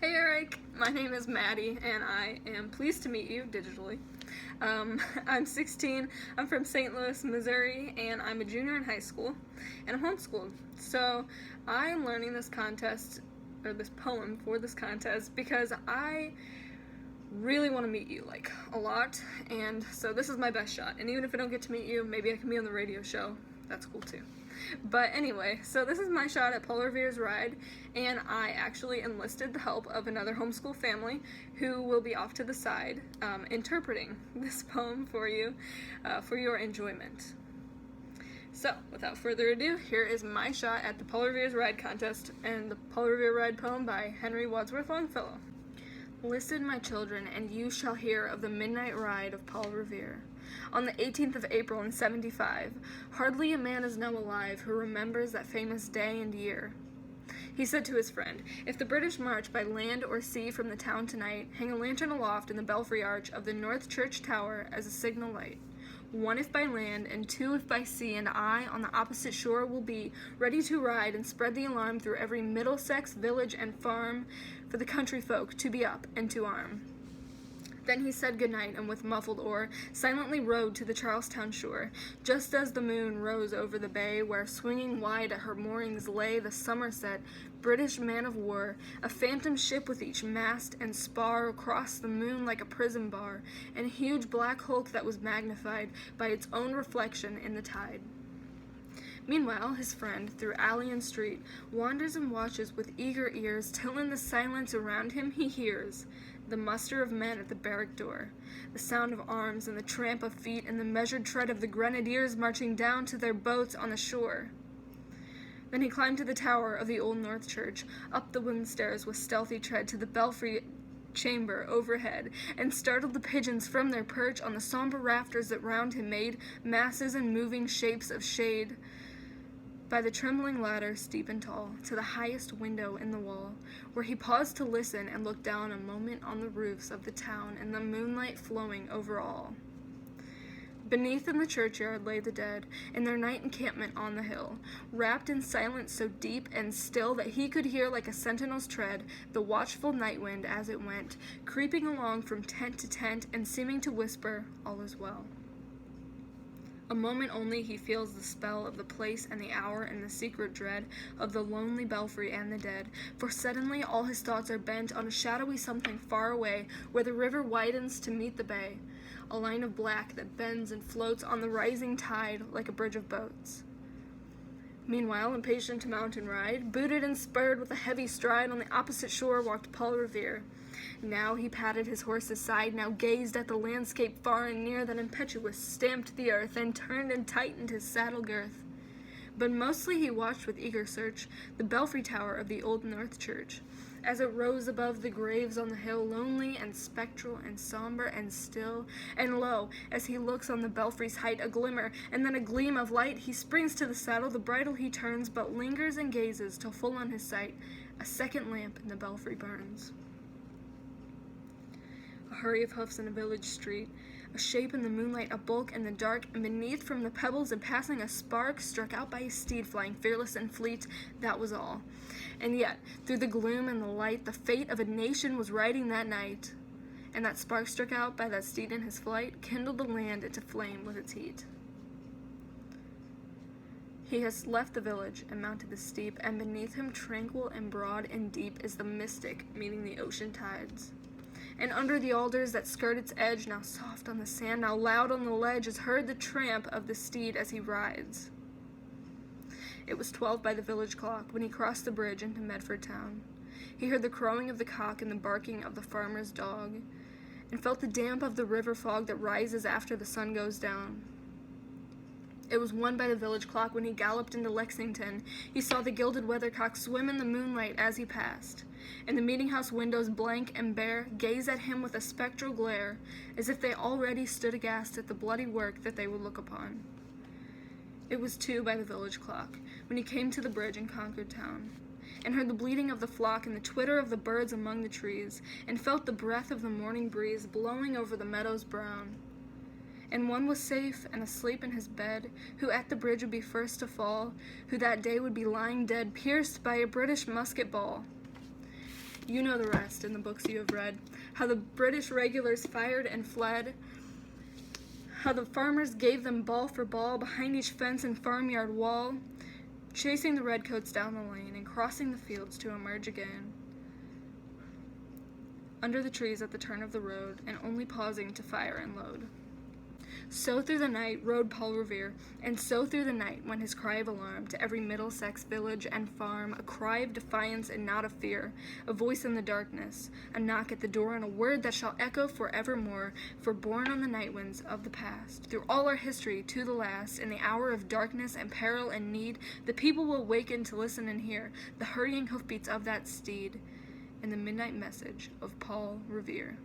Hey Eric, my name is Maddie and I am pleased to meet you digitally. I'm 16, I'm from St. Louis, Missouri, and I'm a junior in high school, and I'm homeschooled. So I am learning this poem for this contest because I really want to meet you, a lot, and so this is my best shot. And even if I don't get to meet you, maybe I can be on the radio show. That's cool too. But anyway, so this is my shot at Paul Revere's ride, and I actually enlisted the help of another homeschool family who will be off to the side interpreting this poem for you for your enjoyment. So, without further ado, here is my shot at the Paul Revere's Ride contest and the Paul Revere Ride poem by Henry Wadsworth Longfellow. Listen, my children, and you shall hear of the midnight ride of Paul Revere. On the 18th of April in 75, hardly a man is now alive who remembers that famous day and year. He said to his friend, "If the British march by land or sea from the town tonight, hang a lantern aloft in the belfry arch of the North Church Tower as a signal light. One if by land, and two if by sea, and I on the opposite shore will be, ready to ride and spread the alarm through every Middlesex village and farm, for the country folk to be up and to arm." Then he said goodnight, and with muffled oar silently rowed to the Charlestown shore, just as the moon rose over the bay, where swinging wide at her moorings lay the Somerset, British man-of-war, a phantom ship with each mast and spar across the moon like a prison bar, and a huge black hulk that was magnified by its own reflection in the tide. Meanwhile, his friend, through alley and street, wanders and watches with eager ears, till in the silence around him he hears the muster of men at the barrack door, the sound of arms and the tramp of feet, and the measured tread of the grenadiers marching down to their boats on the shore. Then he climbed to the tower of the old North Church, up the wooden stairs with stealthy tread to the belfry chamber overhead, and startled the pigeons from their perch on the somber rafters that round him made masses and moving shapes of shade. By the trembling ladder, steep and tall, to the highest window in the wall, where he paused to listen and look down a moment on the roofs of the town and the moonlight flowing over all. Beneath in the churchyard lay the dead, in their night encampment on the hill, wrapped in silence so deep and still that he could hear like a sentinel's tread the watchful night wind as it went, creeping along from tent to tent and seeming to whisper, "All is well." A moment only he feels the spell of the place and the hour and the secret dread of the lonely belfry and the dead, for suddenly all his thoughts are bent on a shadowy something far away, where the river widens to meet the bay, a line of black that bends and floats on the rising tide like a bridge of boats. Meanwhile, impatient to mount and ride, booted and spurred with a heavy stride, on the opposite shore walked Paul Revere. Now he patted his horse's side, now gazed at the landscape far and near, then impetuous stamped the earth, and turned and tightened his saddle girth. But mostly he watched with eager search the belfry tower of the old North Church, as it rose above the graves on the hill, lonely and spectral and somber and still. And lo, as he looks on the belfry's height, a glimmer, and then a gleam of light, he springs to the saddle, the bridle he turns, but lingers and gazes till full on his sight a second lamp in the belfry burns. A hurry of hoofs in a village street, a shape in the moonlight, a bulk in the dark, and beneath from the pebbles and passing a spark struck out by a steed flying fearless and fleet, that was all. And yet, through the gloom and the light, the fate of a nation was riding that night, and that spark struck out by that steed in his flight kindled the land into flame with its heat. He has left the village and mounted the steep, and beneath him, tranquil and broad and deep, is the mystic meeting the ocean tides. And under the alders that skirt its edge, now soft on the sand, now loud on the ledge, is heard the tramp of the steed as he rides. It was 12 by the village clock when he crossed the bridge into Medford town. He heard the crowing of the cock and the barking of the farmer's dog, and felt the damp of the river fog that rises after the sun goes down. It was 1 by the village clock when he galloped into Lexington. He saw the gilded weathercock swim in the moonlight as he passed, and the meeting-house windows, blank and bare, gaze at him with a spectral glare, as if they already stood aghast at the bloody work that they would look upon. It was 2 by the village clock when he came to the bridge in Concord town, and heard the bleating of the flock and the twitter of the birds among the trees, and felt the breath of the morning breeze blowing over the meadows brown. And one was safe and asleep in his bed, who at the bridge would be first to fall, who that day would be lying dead, pierced by a British musket ball. You know the rest in the books you have read. How the British regulars fired and fled. How the farmers gave them ball for ball behind each fence and farmyard wall, chasing the redcoats down the lane and crossing the fields to emerge again. Under the trees at the turn of the road, and only pausing to fire and load. So through the night rode Paul Revere, and so through the night went his cry of alarm to every Middlesex village and farm, a cry of defiance and not of fear, a voice in the darkness, a knock at the door, and a word that shall echo forevermore, for borne on the night winds of the past, through all our history to the last, in the hour of darkness and peril and need, the people will waken to listen and hear the hurrying hoofbeats of that steed, and the midnight message of Paul Revere.